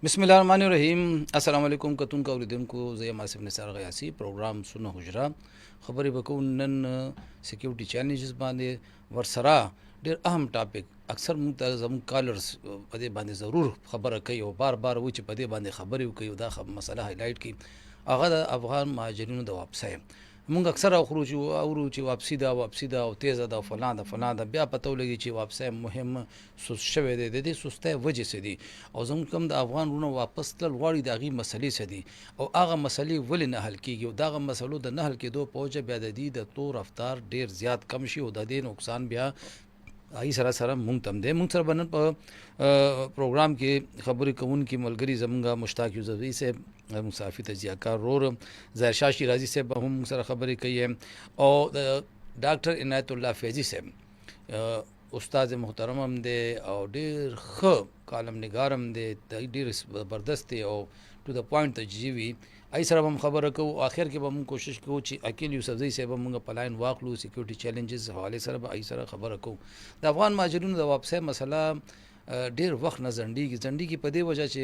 بسم الله الرحمن الرحیم. السلام علیکم کتونکو اوریدونکو، زه یم آصف نثار غیاثي. پروګرام سونه حجره خبرې وکړو نن سکیورټي چیلنجز باندې ورسره ډېر اهم ټاپک. اکثر موږ ته زموږ کالرز په دې باندې ضرور خبره کوي او بار بار و چې په دې باندې خبرې وکړي او دا مسله هایلایټ کړي. هغه د افغان مهاجرینو د واپسۍ. موږ اکثر اورو چې واپسی ده او تیزه ده او فلان ده، بیا پته ولګي چې واپسۍ مهم سوس شوی دی. د دې سستۍ وجې څه دي او زموږ کوم د افغان وروڼه واپس تلل غواړي، د هغې مسلې څه دي او هغه مسلې ولې نه حل کېږي او دغه مسلو د نه حل کېدو په وجه بیا د دې د تلو رفتار ډېر زیات کم شي او د دې نقصان بیا ای سره مونږ تم دی. مونږ سره بنن په پروګرام کې خبرې کوونکي ملګري زمونږه مشتاق یوسفزي صاحب، مسافي تجزیه‌کار رور ظاهر شاه شیرازي صاحب هم مونږ سره خبرې کوي او ډاکټر عنایت الله فیضي صاحب استاد محترم هم دی او ډېر ښه کالم نګار هم دی، ډېر زبردست دی او ټو د پوینټ تجزیه وي. ای سره هم خبره کوو. اخر کې به موږ کوشش کوو چې عقیل یوسفزي صاحب موږ په لاین واخلو، سکیورټي چیلنجز حواله سره به ای سره خبره کوو. د افغان مهاجرینو د واپسۍ مسله ډېر وخت نه ځنډیږي په دې وجه چې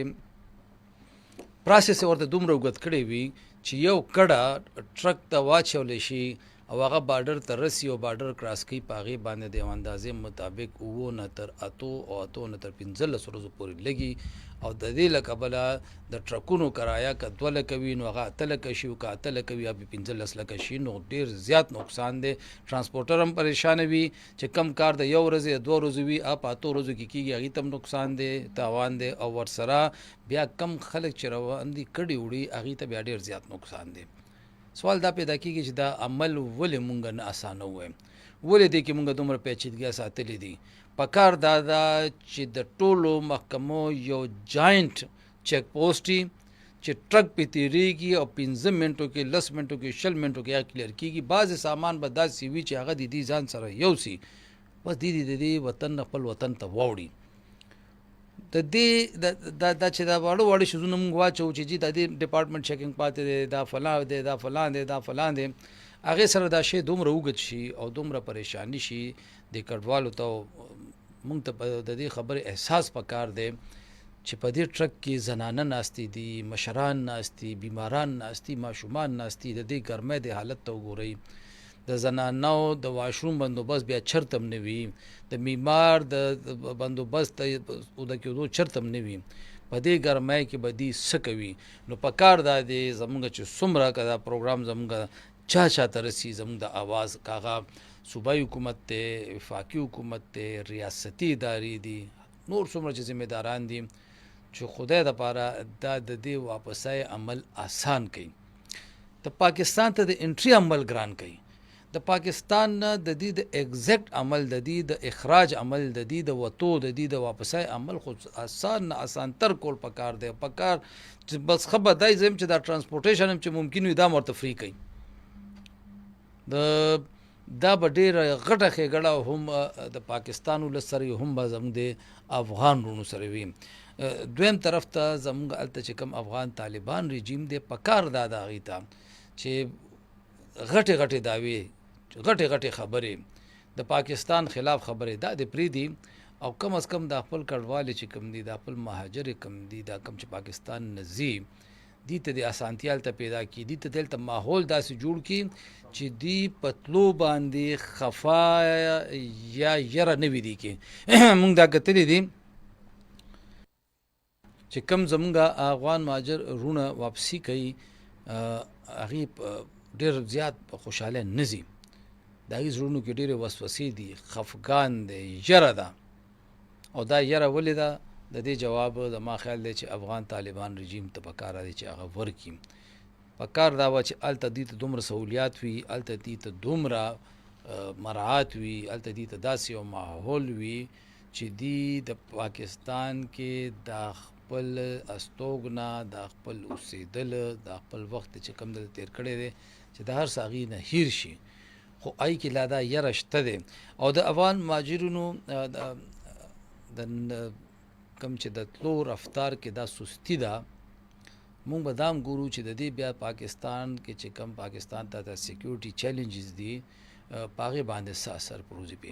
پروسس ورته دومره اوږد کړی وي چې یو کډه ټرک ته واچولی شي او هغه بارډر ته رسي او بارډر کراس کوي، په هغې باندې د یو اندازې مطابق 9 نه تر 8 نه تر 15 ورځو پورې لګي او د دې له کبله د ټرکونو کرایه که 2 لکه وي نو هغه 8 لکه شي او که 8 لکه وي یا 15 لکه شي، نو ډېر زیات نقصان دی. ټرانسپورټر هم پریشانه وي چې کم کار د 1 ورځې یا 2 ورځې وي په 8 ورځو کې کېږي، هغې ته هم نقصان دی، تاوان دی او ورسره بیا کم خلک چې روان دي کډې وړي هغې ته بیا ډېر زیات نقصان دی. سوال دا پیدا کېږي چې دا عمل ولې مونږ نه اسانه ووایم، ولې دی کې مونږ دومره پیچیدګۍ ساتلې دي. پکار دا ده چې د ټولو محکمو یو جاینټ چیک پوسټ وي چې ټرک پې تېرېږي او 15 منټو کې 10 منټو کې 20 منټو کې هغه کلیر کېږي. بعضې سامان به داسې وي چې هغه د دې ځان سره یوسي، بس د دې وطن نه خپل وطن ته واوړي. د دې دا چې دا واړه شیزونه موږ واچوو چې جي د دې ډپارټمنټ چیکینګ پاتې دی، دا فلان دی، هغې سره دا شی دومره اوږد شي او دومره پریشانی شي د کډوالو ته. موږ ته د دې خبرې احساس پکار دی چې په دې ټرک کې زنانه ناستې دي، مشران ناستي، بیماران ناستي، ماشومان ناستي. د دې ګرمۍ د حالت ته وګورئ. د زنانو د واشروم بندوبست بیا چرته هم نه وي، د بیمار د بندوبست د کېدو چرته هم نه وي. په دې ګرمۍ کې به دې څه کوي؟ نو پکار دا دی زموږ چې څومره که دا پروګرام زموږ چا ته رسي، زموږ د آواز کاغه صوبایي حکومت دی، وفاقي حکومت دی، ریاستي ادارې دي، نور څومره چې ذمې داران دي، چې خدای دپاره دا د دې واپسۍ عمل آسان کوي. د پاکستان ته د انټري عمل ګران کوي. د پاکستان نه د دې د ایگزیکټ عمل، د دې د اخراج عمل، د دې د وتو، د دې د واپسۍ عمل خو آسان نه آسان تر کول پکار دی. پکار چې بس خبر دای زم چې دا ټرانسپورټیشن هم چې ممکن وي دا ورته فری کوي. دا به ډېره غټه ښېګړه هم د پاکستان ولس سره هم به زموږ د افغان وروڼو سره وي. دویم طرف ته زموږ هلته چې کوم افغان طالبان رژیم دی، پکار دا د هغې ته چې غټې دعوې، غټې خبرې د پاکستان خلاف خبرې دا د پرېږدي او کم از کم دا خپل کډوالې چې کوم دي، دا خپل مهاجر کم دي، دا کم چې پاکستان نه ځي، دې ته د اسانتیا هلته پیدا کړي، دې ته دلته ماحول داسې جوړ کړي چې دوی په تلو باندې خفا یا یره نه وي دي کې. موږ دا کتلي دي چې کم زمونږ افغان مهاجر وروڼه واپسي کوي، هغې ډېر زیات په خوشحالۍ نه ځي. د هغې زړونو کې ډېرې وسوسې دي، خفګان دی، یره ده. او دا یره ولې ده؟ د دې جواب زما خیال دی چې افغان طالبان رژیم ته پکار دی چې هغه ورکړي. پکار دا وه چې هلته دې ته دومره سهولیات وي، هلته دې ته دومره مراعات وي، هلته دې ته داسې یو ماحول وي چې دې د پاکستان کې دا خپل استوګنه، دا خپل اوسېدل، دا خپل وخت چې کوم دلته تېر کړی دی چې د هر څه هغې نه هیر شي. خو ای کې لا دا یره شته دی. او د افغان مهاجرینو د کوم چې د تلو رفتار کې دا سستی ده، مونږ به دا هم ګورو چې د دې بیا پاکستان کې چې کوم پاکستان ته د سکیورټي چیلنجز دي په هغې باندې څه اثر پروزي پې.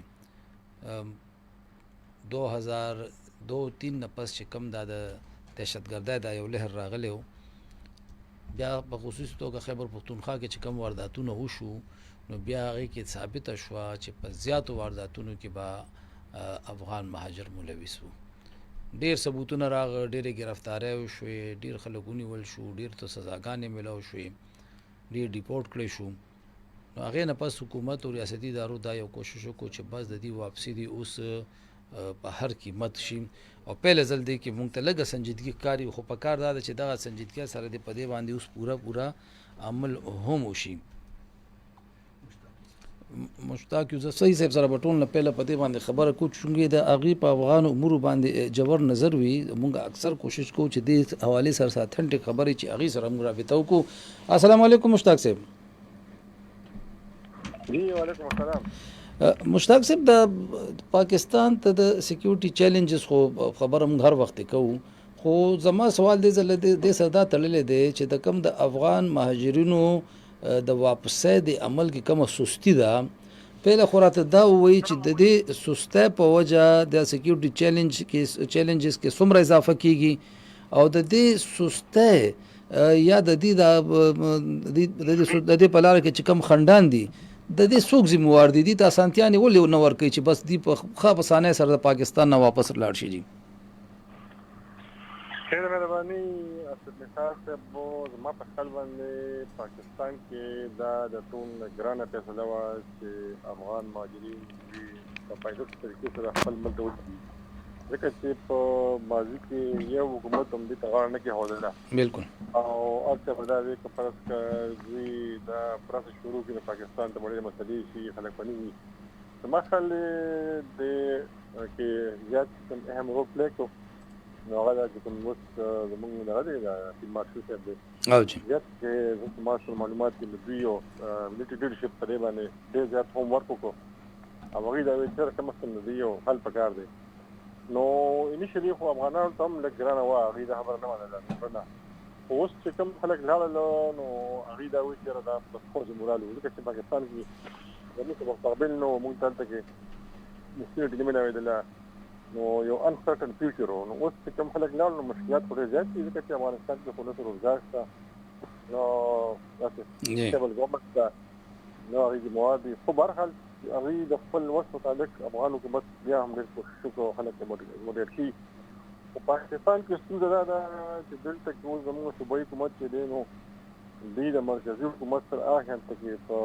2002-03 نه پس چې کوم دا د دهشتګردۍ دا یو لهر راغلی و. بیا په خصوصي توګه خیبر پښتونخوا کې چې کوم وارداتونه وشو نو بیا هغې کې ثابته شوه چې په زیاتو وارداتونو کې به افغان مهاجر ملوث وو. ډیر ثبوتونه راغ، ډیرې ګرفتاریو شوې، ډیر خلک ونیول شو، ډیر ته سزاګانې میلاو شوې، ډیر ډیپورټ کړی شو. نو هغې نه پس حکومت او ریاستي ادارو دا یو کوشش وکړو چې بس د دې واپسي دي اوس په هر قیمت شي او پهله ځل دی کې مونږ ته لږه سنجیدګي ښکاري، خو په کار دا ده چې دغه سنجیدګۍ سره د په دې باندې اوس پوره عمل هم وشي. مشتاق یوسف صحیح صاحب سره به ټول نه پهله په دې باندې خبره کوو چونکې د هغې په افغان امورو باندې جوور نظر وي. مونږ اکثر کوشش کوو چې دې حوالې سره اتھنټک خبرې چې هغې سره مونږ رابطه وکړو. السلام علیکم مشتاق صاحب. جی وعلیکم السلام. مشتاق صاحب د پاکستان ته د سکیورټي چیلنجز خو خبره موږ هر وخت کوو، خو زما سوال دې ځل دې سره دا تړلی دی چې د کم د افغان مهاجرینو د واپسۍ د عمل کې کومه سستی ده. پهله خو راته دا ووایي چې د دې سستۍ په وجه د سکیورټي چیلنجز کې څومره اضافه کیږي او د دې سستۍ یا د دې په لاره کې چې کوم خنډان دي د دې څوک ذمہوار دي؟ دې ته اسانتیانې ولې نه ورکوي چې بس دې په ښه په اسانۍ سره د پاکستان نه واپس لاړ شي؟ جی خیر مهرباني اسد نثار صاحب، زما په خیال باندې پاکستان کې دا د ټول ګرانه فیصله وه چې افغان مهاجرین په پایداره طریقې سره خپل ملک ته وځي، ځکه چې په ماضي کې یو حکومت هم دې ته غاړه نه کېښودله. بالکل. او هر څه به دا وي که فرض که دوی دا پروسه شروع کړي د پاکستان ته ډېرې مسلې شي، خلک به نه وي. زما خیال دې کې زیات اهم رول پلی کړو نو هغه دا چې کوم اوس زموږ دغه دی فیلډ مارشل صاحب دی، زیات چې زه ما سره معلومات دي نو دوی یو ملټري لیډرشپ په دې باندې ډېر زیات هوم ورک وکړو او هغوی دا وایي چې کم از کم د دې یو حل پکار دی. نو انیشلي خو افغانانو ته هم لږ ګرانه وه، هغوی دا خبره نه منله. خو اوس چې کوم خلک لاړل نو هغوی دا وایي چې یاره دا بس خوځ مورال وو، ځکه چې پاکستان کې زموږ څه مستقبل نه و، موږ ته هلته کې سکیورټي نه ملاوېدله، نو یو انسرټن فیوچر و. نو اوس چې کوم خلک لاړل نو مشکلات خو ډېر زیات دي، ځکه چې افغانستان کې خو نه څه روزګار شته، نو داسې سټیبل ګورنمنټ شته، نو هغوی ذمهوار دي. خو بهرحال هغوی د خپل وس مطابق افغان حکومت بیا هم ډېر کوشش وکړو خلک یې موډیټ کړي. په پاکستان کې ستونزه دا ده چې دلته کې اوس زموږ صوبایي حکومت چې دی نو دوی د مرکزي حکومت سره هغه شان ته کې په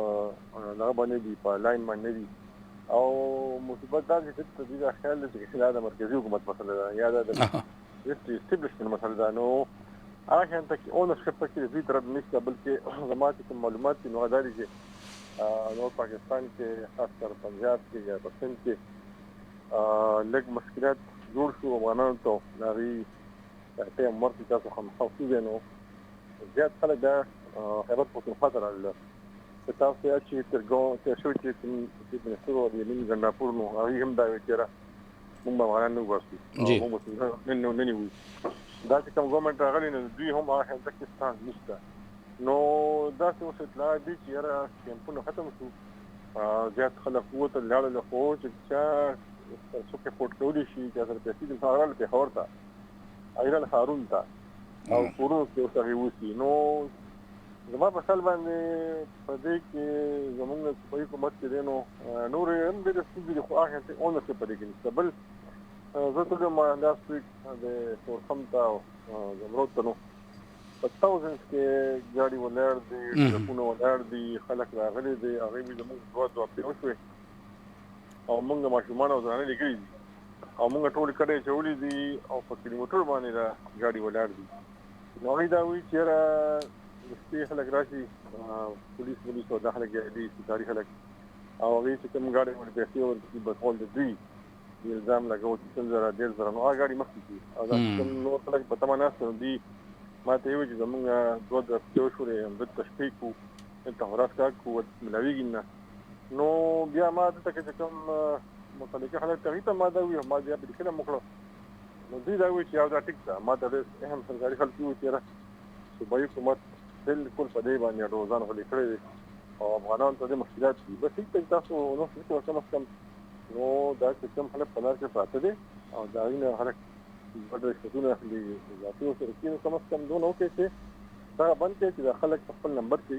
دغه باندې دي، په لاین باندې دي. او مصیبت دا چې دلته دوی دا خیال دی چې دا د مرکزي حکومت مسله ده یا دا د اسټیبلشمنټ مسله ده. نو هغه شان ته کې اونرشپ پکې د دوی طرف نشته، بلکې زما چې کوم معلومات دي نو هغه دا دي چې نور پاکستان کې خاص کر پنجاب کې یا په سند کې لږ مشکلات جوړ شو افغانانو ته، د هغوی ته هم ورکړي تاسو خامخا دی. نو زیات خلک دا خیبر پښتونخوا ته رالله چې تاسو یاد چې تېر شوي چې چیف منسټر و یمین ګنډاپور نو هغوی هم دا وایي چې یاره موږ به افغانان نه وباسو، موږ به نه نیوو. دا چې کوم ګورنمنټ راغلی نو دوی هم هغه حلته کې سټانډ نشته. نو داسې اوس اطلاعات دي چې یاره کیمپونه ختم شو، زیات خلک ووتل لاړل، خو چې چا څوک افورډ کولی شي چا سره پیسې دي هغه راغله پېښور ته، هغوی راغله ښارونو ته او کورونو کې اوس هغوی اوسي. نو زما په خیال باندې په دې کې زموږ صوبایي حکومت چې دی نو نورې هم ډېرې ستونزې دي، خو هغه شانتې اونرشپ په دې کې نشته. بل زه تللی یم لاست ویک د شورخم ته او زمرود ته، نو په تاوزنډز کې ګاډي ولاړ دي، ټرکونه ولاړ دي، خلک راغلي دي، هغوی مې زموږ دوه هفتې وشوې او موږ ماشومان او زنانې لیکلي دي او موږ ټولې کډې اچولي دي او په کیلومیټر باندې دا ګاډي ولاړ دي. نو هغوی دا وایي چې یاره د شپې خلک راشي، پولیس او دا خلک دي سرکاري خلک، او هغوی چې کوم ګاډي باندې پیسې ورکړي بس ول د دوی الزام لګوي چې 100,000 150,000 نو هغه ګاډي مخکې کړي او دا کوم نور خلک په تمه ناست نو دوی ما ته یې وویل چې زموږ دوه هفتې وشولې همدلته شپې کړو، دلته ورځ کار کړو، ملاوېږي نه. نو بیا ما دلته کې چې کوم متعلقه خلک ته هغوی ته ما دا وویل، ما بیا پرې لیکنه هم وکړه، نو دوی دا وایي چې یو دا ټیک ده. ما ته ډېر اهم سرکاري خلک وویل چې یاره صوبایي حکومت بالکل په دې باندې روزان غلي کړی دی او افغانانو ته دې مشکلات دي. بس ټیک دی، تاسو نو فکر کم از کم نو دا چې کوم خلک په لار کې پراته دي او د هغوی نه خلک ګډ رشوتونه اخلي ذاتي سره کېنو کم از کم دونه وکړي چې دا بند کړي چې د خلک په خپل نمبر کې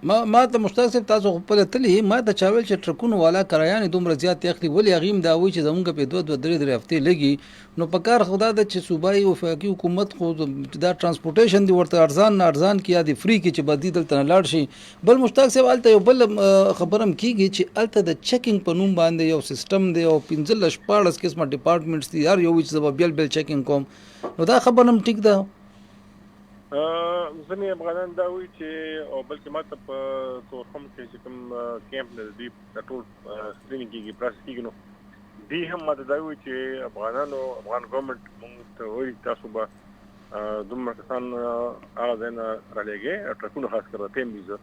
ما ته مشتاق صاحب تاسو خپل تلی ما ته چاویل چې ټرکونو والا کرایانې دومره زیات اخلي ولې هغه دا وایي چې زمونږ په 2-3 هفتې لګي نو په کار خدا د چې صوبایي وفاقي حکومت خو دا ترانسپورټیشن دی ورته ارزان کې یا دی فری کې چې بدی دلته لاړ شي بل مشتاق صاحب الته یو بل خبرم کیږي چې الته د چیکینګ په نوم باندې یو سیستم دی او 15-14 قسمه ډپارټمنټس دي هر یو چې بیل چیکینګ کوم نو دا خبرم ټیک ده ځینې افغانان دا وایي چې او بلکې ماته په تورخم کې چې کوم کیمپ نه دی د ټول سکرینینګ کېږي پروسس کېږي نو دی هم ماته دا وایي چې افغان ګورنمنټ موږ ته وایي تاسو به دومره کسان هغه ځای نه رالېږئ ټرکونه خاص کر د پیم ویزه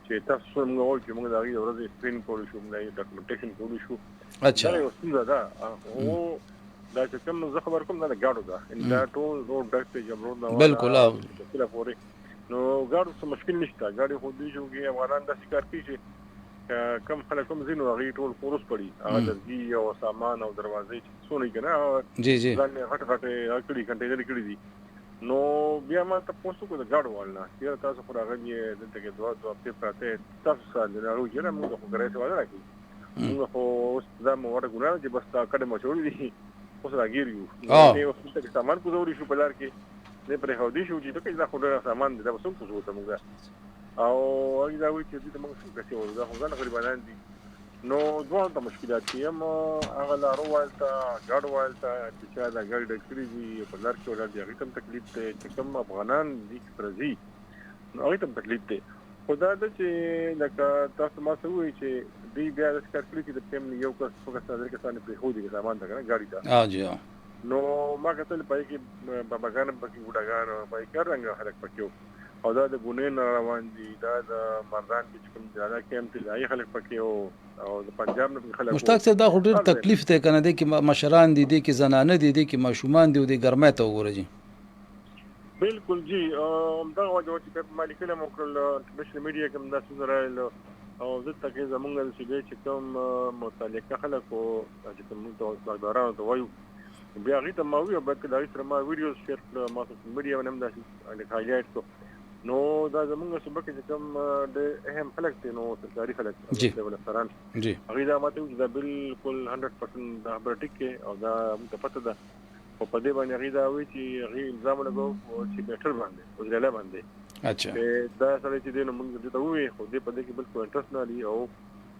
چې تاسو سره موږ وایو چې موږ د هغې د ورځې سکرین کولی شو موږ یې ډاکومنټیشن کولی شو اچھا دا یوه ستونزه ده دا چې کوم زه خبر کوم دا د ګاډو ده دا ټول روډ ډک دی جمرود نه بالکل کله پورې نو ګاډو څه مشکل نشته ګاډي خو دوی شو کې افغانان داسې کار کوي چې کم خلک کوم ځینو هغې ټول کورس پړي هغه لرګي او سامان او دروازې چې څونه یې که نه جی جی ځان یې غټې کړي کنټینر کړي دي نو بیا ما تپوس وکړو د ګاډو والنه چېرې تاسو خو راغلي یې دلته کې 2 هفتې پراته تاسو سره د هغوی چې نه موږ خو ګرای سوال راکړي موږ خو اوس دا مو وړه ګناه چې بس دا کډې مچوړي دي اوس راګیر یو نو اوس ته سامان کوزوري شو په لار کې نه پرې هودي شو چې دا کې دا خو ډېر سامان دی دا وسوم کوزو ته موږ او هغه دا وایي چې دې موږ څه کوي دا خو ځان غریبانان دي نو دوه ته مشکلات دي هم هغه لارو والته ګاډ والته چې چا دا ګاډ ډکړي دي په لار کې ولر دي هغه تم تکلیف ته چې کوم افغانان دي پرځي نو هغه تم تکلیف ته خدا د چې لکه تاسو ما څه وایي چې دی بیا د کار کړی چې د پم یو کس څنګه ستاسو کسان په خو دي سامان دا کنه ګاډي دا جی نو ما کتل پای کې باباګان پکې وډاګان پای کار رنګ خلک پکې او دا د ګونې روان دي دا د مردان کې کوم ځای کې هم تلای خلک پکې او د پنجاب نه خلک مشتاق صاحب دا خو ډېر تکلیف ته کنه دي کې مشران دي کې زنانه دي کې ماشومان دي د ګرمه ته وګورئ بالکل جی دا وجه چې مالک له موکل نشل میډیا کوم دا سره او زه تکي زمونږ د سیګي چې کوم متعلقه خلک او چې کوم دارانو ته وایو بیا غي ته ما ویو بلکې دا سره ما ویډیوز شیر کړ ما سوشل میډیا باندې هم دا د هایلایټ کو نو دا زمونږ سبق چې کوم د اهم خلک دي نو سرکاري خلک د ولستران جی هغه دا ماته دا بالکل 100% دا خبره ټیک او دا موږ پته ده او په دې باندې هغه دا وایي چې هغه الزام لګاو چې بیٹر باندې او ځله باندې اچھا دا سره چې دینه موږ ته وې خو دې په دې کې بالکل انټرست نه لري او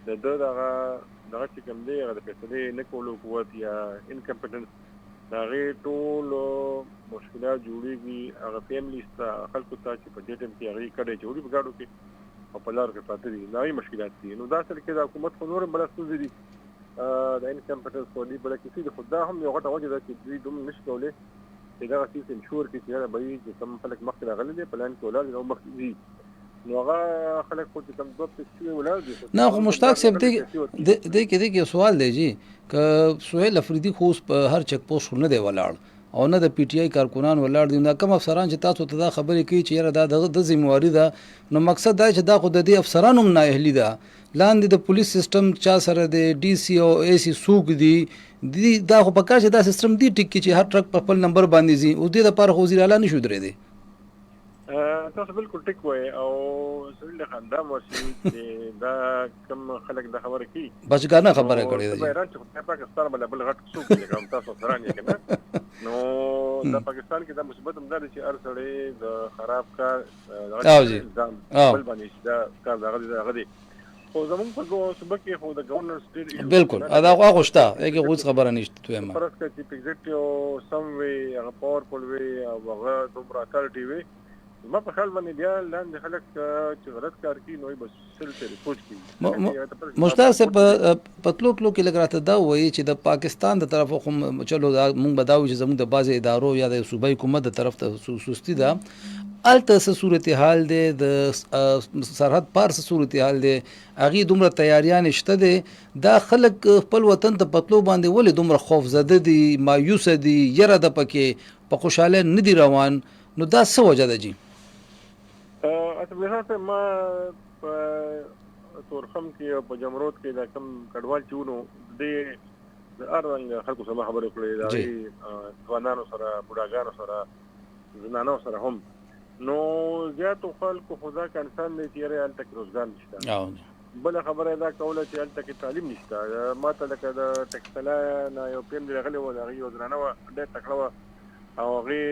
د دغه چې کوم دی هغه د فیصلې نه کولو قوت یا انکمپټنس دا غي ټول مشکلات جوړيږي هغه فیملیز ته خلکو ته چې په دې ټیم کې هغه کډې جوړي په گاډو کې او په لار کې پاتې دي دا مشکلات دي نو دا سره کې د حکومت خو نور بلستو دي د انکمپټنس په دې بلکې چې خدای هم یو غټه وجه ده چې دوی دوم نشي کولای چې دا سیس انشور کې چې به چې کوم خلک مخکې راغلي دي پلان کې ولر نو مخکې دي نو هغه خلک خو چې کوم دوه پښې ولر دي نه خو مشتاق صاحب دې کې سوال دی جی ک سہیل افریدي خو په هر چک پوسټ نه دی ولاړ او نه د پی ټی آی کارکونان ولاړ دي دا کوم افسران چې تاسو ته دا خبرې کوي چې یاره دا د ذمہواری ده نو مقصد دا چې دا خو د دې افسرانو نه اهلی ده لاندې د پولیس سیستم چا سره دی ډي سی او ای سی سوق دی دا خو په کار چې دا سیستم دی ټیک چې هر ټرک په خپل نمبر باندې زی او دې لپاره خو وزیر اعلی نشو درې دی تاسو بالکل ټیک وای او سړي خندام ورشي چې دا کوم خلک د خبره کوي بچګانه خبره کړې ده ایران چې په پاکستان باندې بل غټ څوک دی کوم تاسو سره نه کنه نو د پاکستان کې د مثبت مدار چې هر سړی د خراب کار او جی بل باندې دا کار دغه دی خو زمونږ په سبق کې خو د گورنر سټیټ بالکل دا هغه غوښتا هغه غوښ خبره نشته ته ما پرسته چې ایگزیکټیو سم وی هغه پاورفل وی او هغه دومره اتارټي وی ما په خیال باندې بیا لاندې خلک چې غلط کار کوي نو بس سلسله ریپورت کوي مشتاق صاحب پتلو کې لګراته دا وایي چې د پاکستان د طرف خو چلو مونږ بداو چې زموږ د بعض ادارو یا د صوبایي حکومت د طرف ته سستی ده الته څه صورتحال دی د سرحد پار څه صورتحال دی هغې دومره تیاریان شته دی دا خلک خپل وطن ته پتلو باندې ولې دومره خوف زده دي مایوسه دي یره ده پکې په خوشحاله نه دي روان نو دا څه وجه ده جی اته ما په تورخم کې او په جمرود کې دا کم کډوال چونو د د هر رنګ خلکو سره خبرې کړې د جی هغې ځوانانو سره بوډاګانو سره زنانو سره هم نو زیاتو خلکو خو دا کنسان دی چې یاره هلته کې روزګار نشته او بله خبره دا کوله چې هلته کې تعلیم نشته ما ته لکه د ټکسلا نه یو پیم دی راغلی وه د هغې یو زنانه وه ډېر تکړه وه او هغې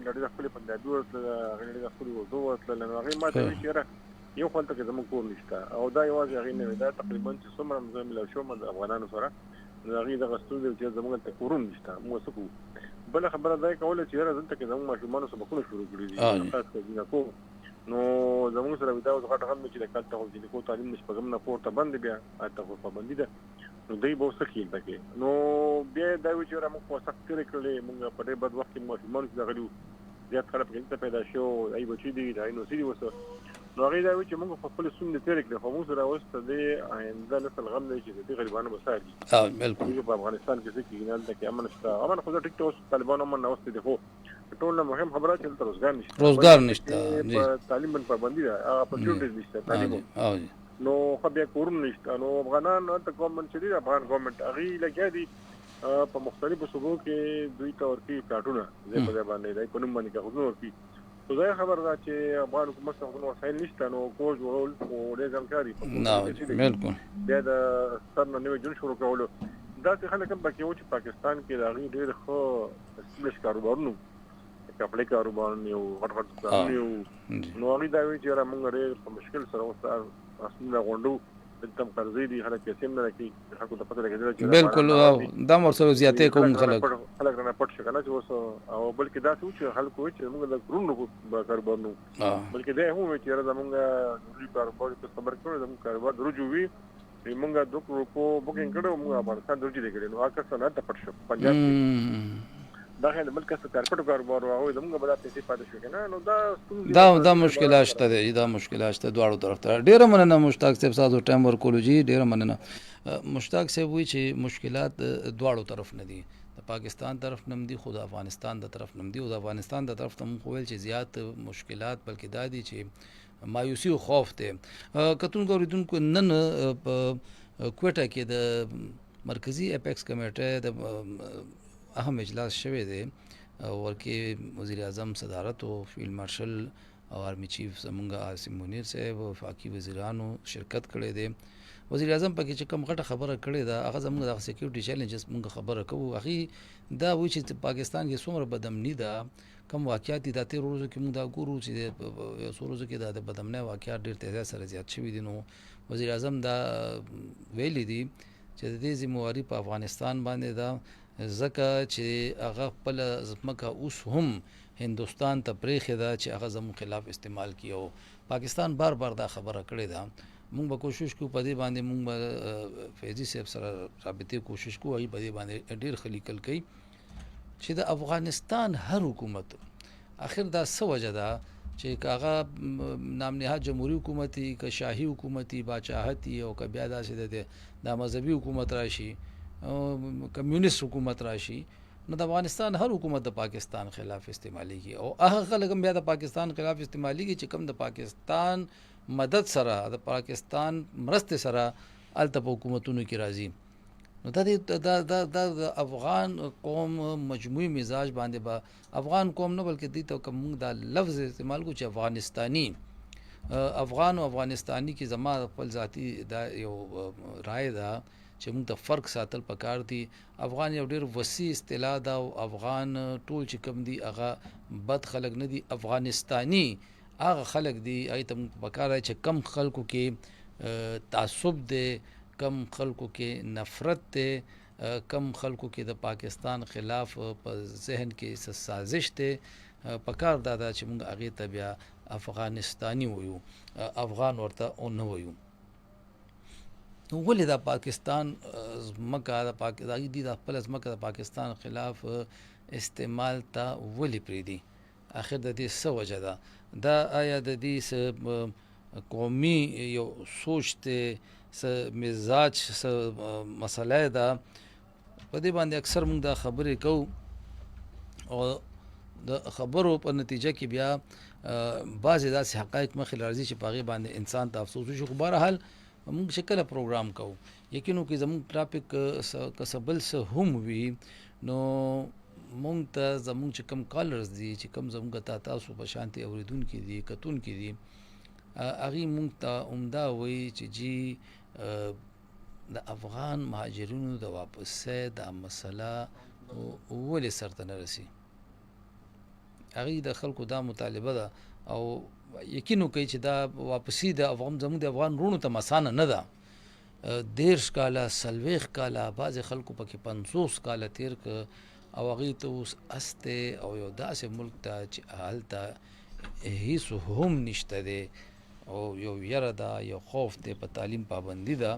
له ډېره خپلې پنجابي ورتله هغې له ډېره خپلې اردو ورتله نو هغې ما ته وایي چې یاره یو خو هلته کې زموږ کور نشته او دا یوازې هغې نه وي دا تقریبا چې څومره زه ملاو شوم د افغانانو سره نو هغې دغه ستونزه وي چې زموږ هلته کورونه نشته موږ څه کوو بله خبره دا یې کوله چې یاره دلته کې زموږ ماشومانو سبقونه شروع کړي دي خاص کر جینکو نو زموږ سره دا اوس غټ غم دی چې د کال ته خو جینکو تعلیم نه شپږم نه پورته بند بیا هلته خو پابندي ده نو دوی به اوس څه کوي هلته کې نو بیا یې دا وایي چې یاره موږ خو سخت تېرې کړلې موږ په ډېر بد وخت کې ماشومانو چې دغلي وو زیات خلک پکې دلته پیدا شو د هغوی بچي دي د هغوی نوسي دي اوس نو هغې دا وایي چې موږ خو خپلې ستونزې تېرې کړې خو موږ سره اوس د دې آینده نسل غم دی چې د دې غریبانو به ساري بالکل په افغانستان کې څه کېږي نه هلته کې امن شته امن خو زه ټیک ته اوس طالبانو امن ناوستی دی خو ټول نه مهم خبره چې دلته روزګار نشته په تعلیم باندې پابندي ده هغه اپورچونټیز نشته تعلیم نو خو بیا کورونه نشته نو افغانان هلته ګورنمنټ چې دی افغان ګورنمنټ هغې لګیا دي په مختلفو صوبو کې دوی ته ورکوي کارټونه ځای په ځای باندې دی په نوم باندې کاغذونه ورکوي خو ځای خبره ده چې افغان حکومت څخه کوم وسایل نشته نو کور جوړول خو ډېر ځانکاري بالکل بیا د سر نه نوی ژوند شروع کولو داسې خلک هم پکې وو چې پاکستان کې د هغوی ډېر ښه اسټبلش کاروبارونه کپړې کاروبارونه یو غټ غټ دوکانونه یو نو هغوی دا وایي چې یاره موږ ډېر په مشکل سره اوس اسونه غونډو دلته هم قرضې دي خلک پیسې هم نه راکوي خلکو ته پته لګېدله چې بالکل دا ورسره زیاتې کوم خلک رانه پټ شو که نه چې اوس او بلکې داسې وو چې خلکو وایي چې موږ د کورونو کاروبارونه بلکې دی هم ووایي چې یاره زموږ ضروري کاروبار ته خبر کړو زموږ کاروبار د رجوع وي موږ 2 کروڑ بوکینګ کړو موږ افغانستان د رجوع دی کړی نو هغه کس نه ته پټ شو پنجاب کې دا خیال بل کس کارپټو کاروبار هغوی زموږ به دا پیسې پاتې شو که نه نو دا مشکلات شته دی دا مشکلات شته دواړو طرف ته ډېره مننه مشتاق صاحب تاسو ټایم ورکولو جي ډېره مننه مشتاق صاحب وایي چې مشکلات دواړو طرف نه دي د پاکستان طرف نه هم دي خو د افغانستان د طرف نه هم دي او د افغانستان د طرف ته هم خو ویل چې زیات مشکلات بلکې دا دي چې مایوسي او خوف دی کتونکو اورېدونکو نن په کوټه کې د مرکزي اپیکس کمیټه د اهم اجلاس شوی دی ورکې وزیر اعظم صدارت او فیلډ مارشل او آرمی چیف زمونږ عاصم منیر صاحب وفاقي وزیرانو شرکت کړی دی وزیر اعظم پکې چې کوم غټه خبره کړې ده هغه زموږ د سکیورټي چیلنجز مونږ خبره کوو هغې دا وایي چې پاکستان کې څومره بدامني ده کم واقعات دي دا تېرو ورځو کې مونږ دا ګورو چې یو څو ورځو کې د بدامنۍ واقعات ډېر تعداد سره زیات شوي دي نو وزیر اعظم دا ویلي دي چې د دې ذمواري په افغانستان باندې ده ځکه چې هغه خپله ځمکه اوس هم هندوستان ته پرېښې ده چې هغه زموږ خلاف استعمال کړي او پاکستان بار بار دا خبره کړې ده مونږ به کوشش کوو په دې باندې مونږ به فیضي صاحب سره رابطې کوشش کوو هغوی په دې باندې ډېر ښه لیکل کوي چې د افغانستان هر حکومت آخر دا څه وجه ده چې که هغه نام نهاد جمهوري حکومت وي که شاهي حکومت وي باچاهت وي او که بیا داسې د مذهبي حکومت راشي کمیونست حکومت راشي نو د افغانستان هر حکومت د پاکستان خلاف استعمالیږي او هغه خلک هم بیا د پاکستان خلاف استعمالیږي چې کوم د پاکستان مدد سره د پاکستان مرستې سره هلته په حکومتونو کې راځي نو دا د افغان قوم مجموعي مزاج باندې به افغان قوم نه بلکې دې ته که موږ دا لفظ استعمال کړو چې افغانستاني افغان او افغانستاني کې زما خپل ذاتي دا یو رائے ده چې موږ د فرق ساتل پکار دي افغان یو ډېر وسیع اصطلاح ده او افغان ټول چې کوم دي هغه بد خلک نه دي افغانستاني هغه خلک دي هغې ته موږ پکار دی چې کم خلکو کې تعصب دی کم خلکو کې نفرت دی کم خلکو کې د پاکستان خلاف په ذهن کې څه سازش دی پکار دا ده چې موږ هغې ته بیا افغانستاني ویو افغان ورته او نه ویو نو ولې دا پاکستان ځمکه د دي د خپله ځمکه د پاکستان خلاف استعمال ته ولې پرېږدي آخر د دې څه وجه ده دا آیا د دې څه قومي یو سوچ دی څه مزاج څه مسله ده په دې باندې اکثر موږ دا خبرې کوو او د خبرو په نتیجه کې بیا بعضې داسې حقایق مخې راځي چې په هغې باندې انسان ته افسوس وشي خو بهرحال موږ چې کله پروګرام کوو یقینو کې زموږ ټاپک کسبل څه هم وي نو مونږ ته زموږ چې کم کالرز دي چې کم زموږ ته تاسو په شانتي اوریدونکي دي کتونکي دي هغې مونږ ته عمده وایي چې جی د افغان مهاجرینو د واپسۍ دا مسله ولې سرته نه رسي. هغې د خلکو دا مطالبه ده او یقینو کوي چې دا واپسي د زموږ د افغان وروڼو ته مسانه نه ده. 30 کاله 40 کاله بعضې خلکو پکې 50 کاله تیر که او هغې ته اوس استی او یو داسې ملک ته چې هلته هیڅ هم نشته دی او یو یره ده یو خوف دی په تعلیم پابندي ده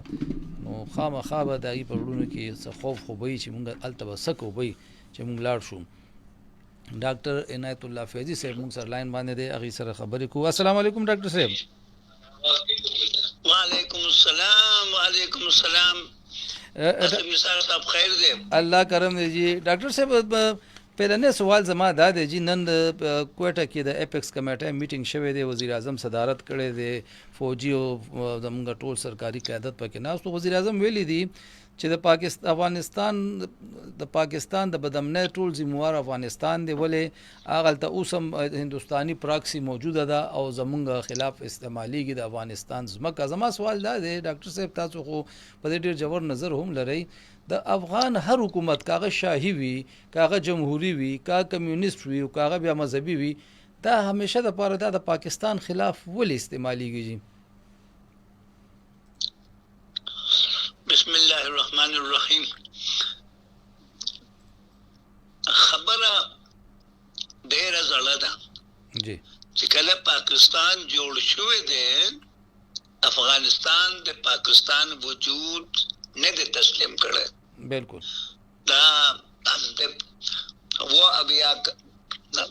نو خامخا به د هغې په زړونو کې څه خوف خو به وي چې مونږ هلته به څه کوو به چې مونږ لاړ شو. ډاکټر عنایت الله فیضي صاحب مونږ سره لاین باندې دی هغې سره خبرې کوو. السلام علیکم ډاکټر صاحب. وعلیکم السلام. وعلیکم السلام. نثار صاحب خیر دی. الله کرم دی جی. ډاکټر صاحب پهلنی سوال زما دا دی جی نن کوټه کې د اپیکس کمیټه میټینګ شوی دی وزیر اعظم صدارت کړی دی فوجي او زموږ ټول سرکاري قیادت پکې ناست وزیر اعظم ویلی دی چې د پاکستان د بدامنۍ ټول ذمہوار افغانستان دی ولې هغلته اوس هم هندوستاني پراکسي موجوده ده او زموږ خلاف استعمالیږي د افغانستان ځمکه. زما سوال دا دی ډاکټر صاحب تاسو خو په دې ډېر ژور نظر هم لرئ د افغان هر حکومت کاغه شاهي وي کاغه جمهوری وي کاغه کمیونست وي او کاغه بیا مذهبي وي دا همیشه د پاره د پاکستان خلاف ولې استعمالیږي؟ بسم الله الرحمن الرحیم. خبره ډیره زړه ده جی چې کله پاکستان جوړ شوی دی افغانستان د پاکستان وجود نه دی تسلیم کړی. بالکل دا و اویا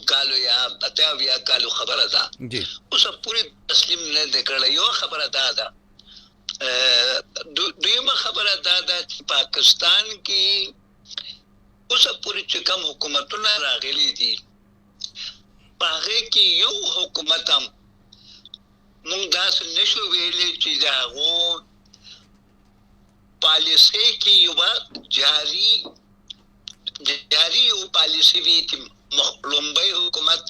کالو یا اتیا کالو خبره ده جی اوس پوری تسلیم نه دی کړی. یو خبره ده دویمه خبره ده چې پاکستان کې اوس پوری چې کوم حکومتونه راغلي دي په هغې کې یو حکومت هم موږ داسې نشو ویلی چې د هغو پالیسۍ کې یوه جاري یو پالیسي وي چې لومبی حکومت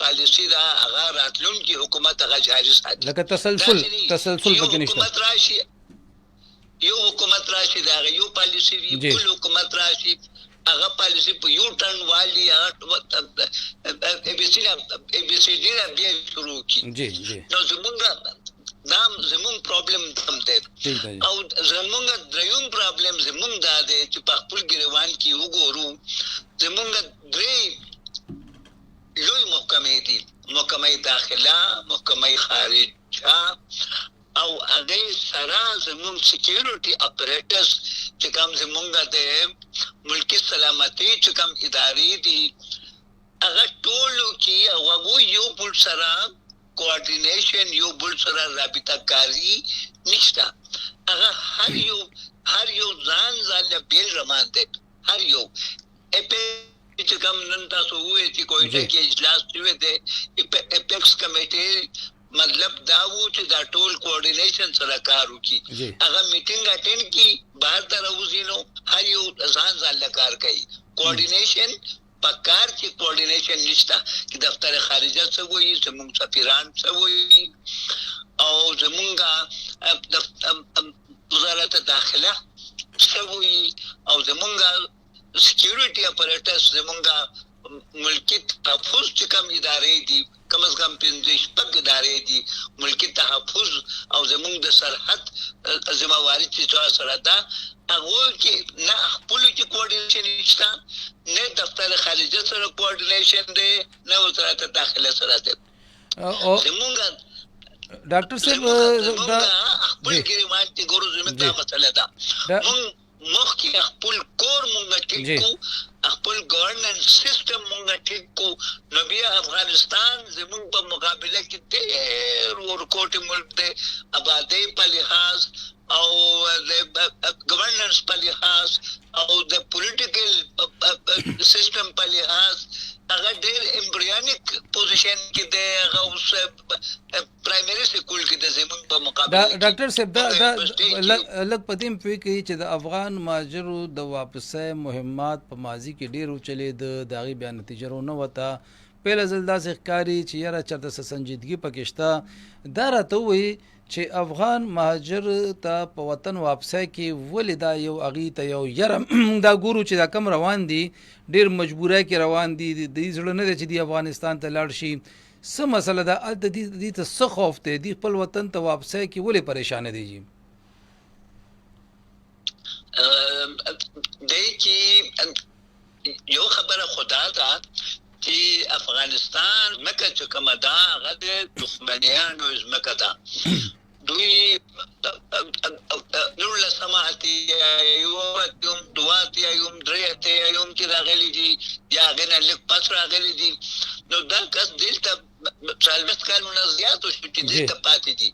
پالیسي ده هغه راتلونکي حکومت هغه جاري ساتي لکه تسلسل پکې نشته. یو حکومت راشي د هغه یو پالیسي وي بل حکومت راشي هغه پالیسي په یو ټرن والي هغه ABCD بیا شروع کړي. نو زمونږ پرابلم هم دی او زمونږ دریم پرابلم زمونږ دا دی چې په خپل ګریوان کې وګورو زمونږ درې لوی محکمې دي محکمه داخله محکمه خارجه او هغې سره زمونږ سکیورټي اپریټرز چې کوم زمونږ د ملکي سلامتي چې کوم ادارې دي هغه ټولو کې هغه یو بل سره کوارډینیشن یو بل سره رابطه کاری نشته. هغه هر یو ځان بیل روان دی. هر یو چې کوم نن تاسو ووایئ چې کویټه کې اجلاس شوی دی اپیکس کمیټې مطلب دا و چې دا ټول کوارډینیشن سره کار وکړي. هغه میټینګ اټینډ کړي بهر ته راوځي نو هر یو ځان کار کوي. کوارډینیشن پکار چې کوارډینیشن نشته چې دفتر خارجه څه وایي زموږ سفیران څه وایي او زموږ وزارت داخله څه وایي او زموږ سکیورټي اپریټرز زموږ ملکی تحفظ چې کوم ادارې دي کم از کم 15 ادارې دي ملکی تحفظ او زموږ د سرحد ذمہواری چې سره ده هغه کې نه خپل کې کوارډینیشن نشته نه دفتر خارجه سره کوارډینیشن دی نه وزارت داخله سره دی. زموږ ډاکټر صاحب دا خپل ګریوان کې ګورو زموږ دا مسله ده مخکې خپل کور مونږ ټیک کو خپل گورننس سیستم مونږ ټیک کو نو بیا افغانستان زموږ په مقابله کې ډېر ورکوټ ملک دی آبادی په لحاظ او د گورننس په لحاظ او د پولیټیکل سیستم په لحاظ هغه ډېر امبریانیک پوزیشن کې دی. هغه اوس پرایمري سکول کې د زموږ په مقابله ډاکټر صاحب دا لږ پدیم پوي کوي چې د افغان مهاجرو د واپسۍ مهمات په ماضي کې ډیر چلېده، د هغې بیا نتیجه نه وته. پهله ځل داسې ښکاري چې یاره چېرته څه سنجیدګي پکې شته. دا راته ووایي چې افغان مهاجر ته په وطن واپسۍ کې ولې دا یو هغې ته یو یره دا ګورو چې دا کم روان دي، ډېر مجبورۍ کې روان دي، د دې زړه نه دی چې دی افغانستان ته لاړ شي. څه مسله ده هلته دې ته څه خوف دی، دې خپل وطن ته واپسۍ کې ولې پریشانه دی جي؟ دی چې یو خبره خدا ده چې افغانستان مکه چې کومه ده هغه د دښمنیانو ځمکه ده. دوی 19 اتیا دوه اتیا درې اتیا چې راغلي دي یا هغې نه لږ پس راغلي دي، نو دا کس دلته 40 کالونه زیات شو چې دلته پاتې دي.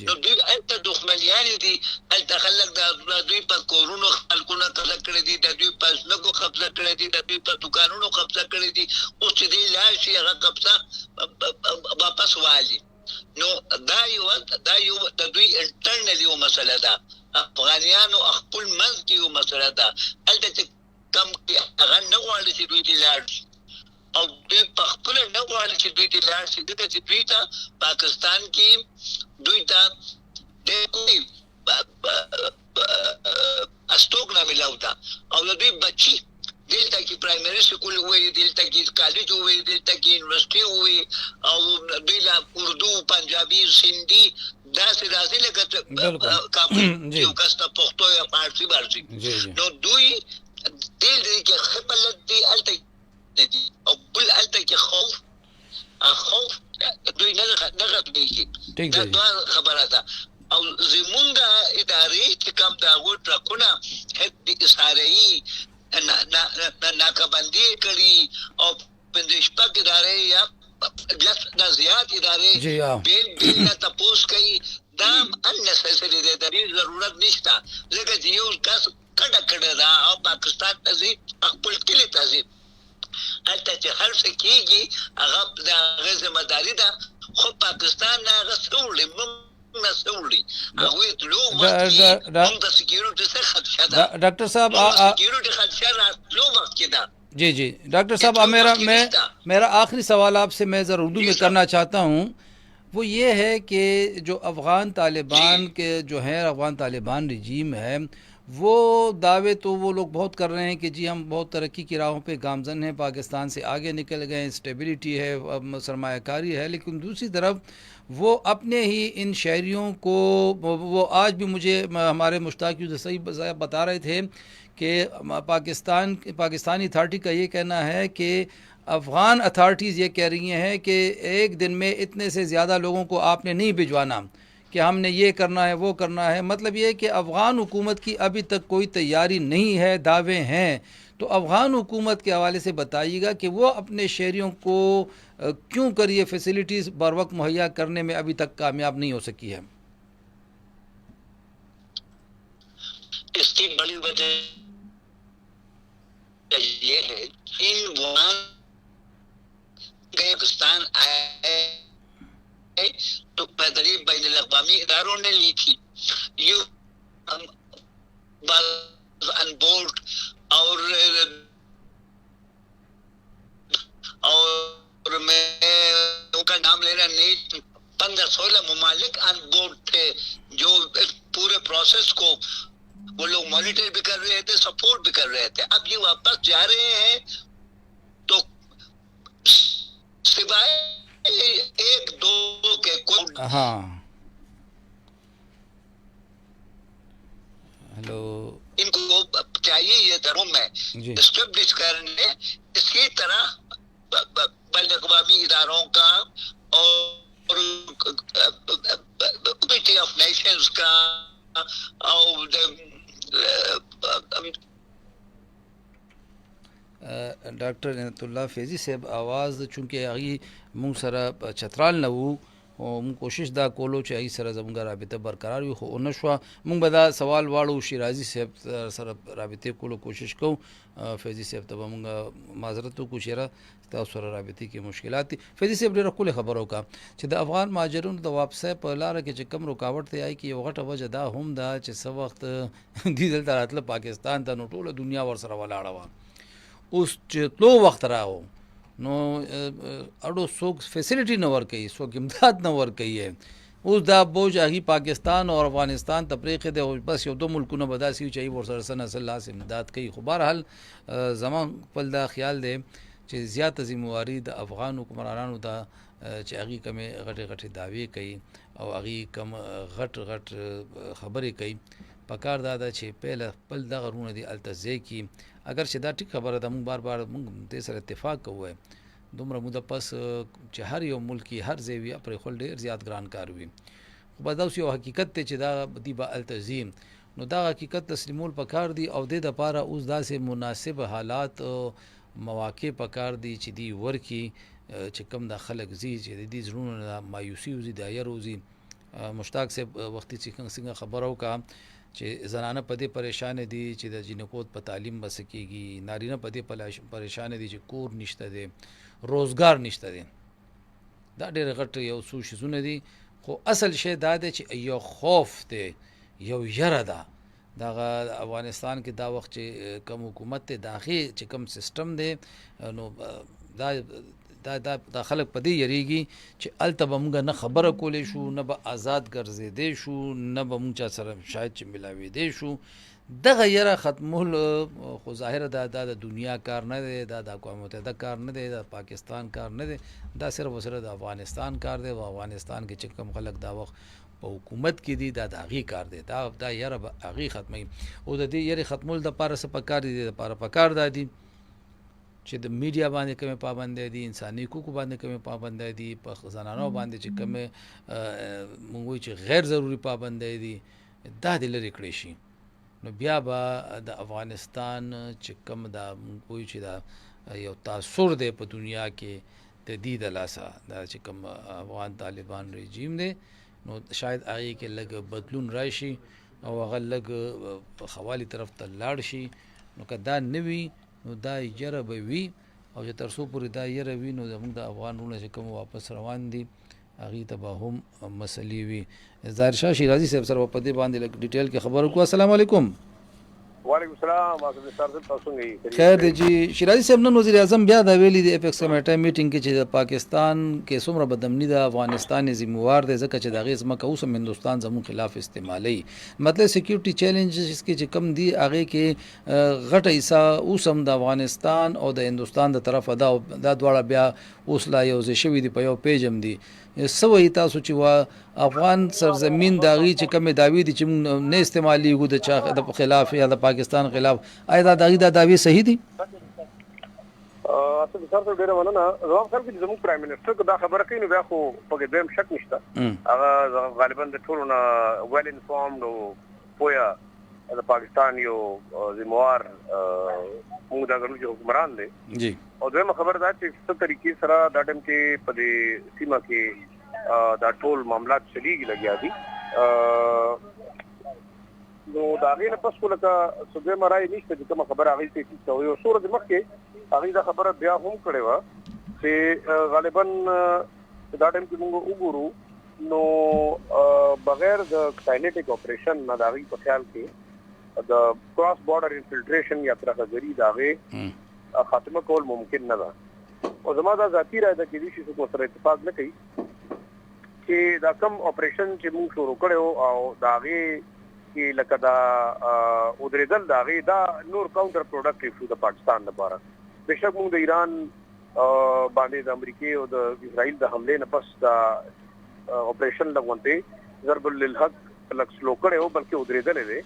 نو دوی هلته دښمنیانې دي، هلته خلک د دوی په کورونو خلکونه قبضه کړي دي، د دوی په ځمکو قبضه کړي دي، د دوی په دوکانونو قبضه کړي دي. اوس چې دی لاړ شي هغه قبضه واپس والي. نو دا یو د دوی انټرنل یو مسله ده، افغانیانو خپل منځ کې یو مسله ده. هلته چې کم هغه نه غواړي چې دوی دې لاړ شي، او دوی په خپله نه غواړي چې دوی دې لاړ شي، ځکه چې دوی ته پاکستان کې دوی ته د کومې استوګنه میلاو ده، او د دوی بچي دلته کې پرایمري سکول ووایي، دلته کې کالج ووایي، دلته کې یونیورسټي ووایي، او دوی لا اردو، پنجابي، سندي داسې راځي لکه کابل یو کس ته پښتو یا فارسي ورځي. نو دوی دې کې ښه بلد دي، هلته دي، او بل هلته کې خوف دوی نه ختمېږي. دا دوه خبره ده. او زمونږ ادارې چې کوم د هغوی ټرکونه اسارایي ناکهبندي کړي، او 15 ادارې یا 10 نه زیات ادارې بیل نه تپوس کوي، دا unnecessary دی، د دې ضرورت نشته. ځکه چې یو کس کډه ده او پاکستان ته ځي، خپل کلي ته ځي، هلته چې هر څه کېږي هغه د هغې ذمهداري ده. خو پاکستان نه هغه څه وړي، موږ نه څه وړي، هغوی تلو وخت کې موږ د سکیورټي څه خدشه ده. ډاکٹر صاحب سکیورټي خدشه راتلو وخت کې ده. جی ڈاکٹر صاحب میرا آخری سوال آپ سے میں ذرا اردو میں کرنا چاہتا ہوں، وہ یہ ہے کہ جو افغان طالبان کے جو ہیں افغان طالبان رجیم ہے، وہ دعوے تو وہ لوگ بہت کر رہے ہیں کہ جی ہم بہت ترقی کی راہوں پہ گامزن ہیں، پاکستان سے آگے نکل گئے، اسٹیبلٹی ہے، سرمایہ کاری ہے، لیکن دوسری طرف وہ اپنے ہی ان شہریوں کو، وہ آج بھی مجھے ہمارے مشتاق صحیح بتا رہے تھے کہ پاکستانی اتھارٹی کا یہ کہنا ہے کہ افغان اتھارٹیز یہ کہہ رہی ہیں کہ ایک دن میں اتنے سے زیادہ لوگوں کو آپ نے نہیں بھجوانا، کہ ہم نے یہ کرنا ہے وہ کرنا ہے. مطلب یہ کہ افغان حکومت کی ابھی تک کوئی تیاری نہیں ہے، دعوے ہیں. تو افغان حکومت کے حوالے سے بتائیے گا کہ وہ اپنے شہریوں کو کیوں کر یہ فیسلٹیز بر وقت مہیا کرنے میں ابھی تک کامیاب نہیں ہو سکی ہے؟ اس کی بڑی وجہ یہ ہے ان پاکستان آئے تو پیدری بین الاقوامی اداروں نے لی تھی، یو ان بورڈ، اور میں ان کا نام لینا نہیں، 15-16 ممالک ان بورڈ تھے جو پورے پروسیس کو وہ لوگ مانیٹر بھی کر رہے تھے، سپورٹ بھی کر رہے تھے. اب یہ واپس جا رہے ہیں تو سوائے ایک دو کے کوئی ان کو چاہیے یہ روم میں اسٹیبلش کرنے، اسی طرح بین الاقوامی اداروں کا اور کمیٹی آف نیشنز کا اور ډاکټر عنایت الله فیضي صاحب आवाज چونکه هغه مونږ سره چترال نه وو، موږ کوشش دا کولو چې هغې سره زموږ رابطه برقرار وي، خو ونه شوه. موږ به دا سوال واړو شیرازي صاحب سره رابطې کولو کوشش کوو. فیضي صاحب ته به موږ معذرت وکړو چې تاسو سره رابطې کې مشکلات دي. فیضي صاحب ډېره ښکلې خبره وکړه چې د افغان مهاجرونو د واپسۍ په لاره کې چې کوم رکاوټ دی هغې کې یو غټه وجه دا هم ده چې څه وخت دوی دلته راتله پاکستان ته، نو ټوله دنیا ورسره ولاړه وه. اوس چې تلو وخت راغو نو اړو څوک فیسیلیټي نه ورکوي، څوک امداد نه ورکوي. اوس دا بوج هغې پاکستان او افغانستان ته پرېښی دی، بس یو دو ملکونه به داسې وي چې هغې ورسره څه نه څه لاس امداد کوي. خو بهرحال زما خپل دا خیال دی چې زیاته ذمواري د افغان حکمرانانو ته چې هغې کومې غټې غټې دعوې کوي او هغې کوم غټ خبرې کوي، پکار دا ده چې پهله خپل دغه رونه دي هلته ځای کړي. اگر چې دا ټیک خبره ده، موږ بار بار موږ دې سره اتفاق کوو، دومره موده پس چې هر یو ملک هر ځای وي پرېښول ډېر زیات ګران کار وي. خو بس دا اوس یو حقیقت دی چې دا دوی به هلته ځي، نو دا حقیقت تسلیمول پکار دي او دې دپاره اوس داسې مناسب حالات مواقع پکار دي چې دوی ورکړي چې کوم دا خلک ځي چې د دې زړونو نه مایوسي وځي، دایر وځي. مشتاق صاحب وختي چې څنګه خبره وکړه چې زنانه په دې پریشانه دي چې د جینکوت په تعلیم بس کېږي، نارینه په دې پریشانه دي چې کور نشته دی، روزګار نشته دی. دا ډېر غټ یو څو شیزونه دي، خو اصل شی دا دی چې یو خوف دی، یو یره ده. دغه افغانستان کې دا وخت چې کوم حکومت دی د هغې چې کوم سیسټم دی، نو دا خلک په دې یریږي چې هلته به موږ نه خبره کولی شو، نه به آزاد ګرځېدی شو، نه به موږ چا سره شاید چې ملاوېدی شو. دغه یره ختمول خو ظاهره دا د دنیا کار نه دی، دا د اقوام متحده کار نه دی، د پاکستان کار نه دی، دا صرف او صرف د افغانستان کار دی. او افغانستان کې چې کوم خلک دا وخت په حکومت کې دي، دا د هغې کار دی. دا یره به هغې ختموي. او د دې یرې ختمول دپاره څه پکار دي؟ د دپاره پکار دا دي چې د میډیا باندې کومې پابندۍ دي، انساني حقوقو باندې کومې پابندۍ دي، په زنانو باندې چې کومې موږ وایو چې غیر ضروري پابندۍ دي، دا دې لرې کړی شي. نو بیا به د افغانستان چې کوم دا موږ وایو چې دا یو تاثر دی په دنیا کې د دې د لاسه، دا چې کوم افغان طالبان رژیم دی، نو شاید هغې کې لږ بدلون راشي او هغه لږ په خوالي طرف ته لاړ شي. نو که دا نه وي نو دا یره به وي، او چې تر څو پورې دا یره وي نو زموږ د افغان وروڼه چې کوم واپس روان دي هغې ته به هم مسلې وي. ظاهر شاه شیرازي صاحب سره په دې باندې لږ ډیټیل کې خبر وکړو. السلام علیکم. وعلیکم السلام. تاسو څنګه؟ خیر دی جی. شیرازي صاحب نن وزیر اعظم بیا دا ویلي د اپیکس کمیټه میټینګ کې چې د پاکستان کې څومره بدامني ده، افغانستان یې ذموار دی ځکه چې د هغې ځمکه اوس هم هندوستان زموږ خلاف استعمالوي. مطلب سیکیورټي چیلنجز کې چې کم دي هغې کې غټه حصه اوس هم د افغانستان او د هندوستان د طرفه ده، او دا دواړه بیا اوس لا یو ځای شوي دي، په یو پیج هم دي. څه وایي تاسو چې افغان سرزمین د هغې چې کومې دعوې دي چې موږ نه استعمالیږو د چا د خلاف یا د پاکستان خلاف، آیا دا د هغې دا دعوې صحیح دي؟ اصل سر ته ډېره مننه. زما په خیال کې چې زموږ پرایم منسټر که دا خبره کوي نو بیا خو پکې دویم شک نشته. هغه غالبا د ټولو نه ویل انفارمډ او پوهه د پاکستان یو ذموار موږ دا ګڼو چې حکمران دی. جی. او دویمه خبره دا چې څه طریقې سره دا ټایم کې په دې سیمه کې دا ټول معاملات چلیږي لګیا دي، نو د هغې نه پس خو لکه څه دویمه رایې نشته چې کومه خبره هغې ته ټیک ته. یو څو ورځې مخکې هغې دا خبره بیا هم کړې وه چې غالبا دا ټایم کې موږ وګورو نو بغیر د کاینیټک اپریشن نه د هغې په خیال کې د کراس بارډر انفلټریشن یا ترهګري د هغې خاتمه کول ممکن نه ده. او زما دا ذاتي رایه ده چې دې شي څوک سره اتفاق نه کوي چې دا کم اپریشن چې موږ شروع کړی او د هغې کې لکه دا ودرېدل د هغې دا نور کاونټر پروډکټیو شو د پاکستان لپاره. بېشک موږ د ایران باندې د امریکې او د اسرائیل د حملې نه پس دا اپریشن لغونتې ضرب للحق لږ سلو کړی و، بلکې ودرېدلی دی.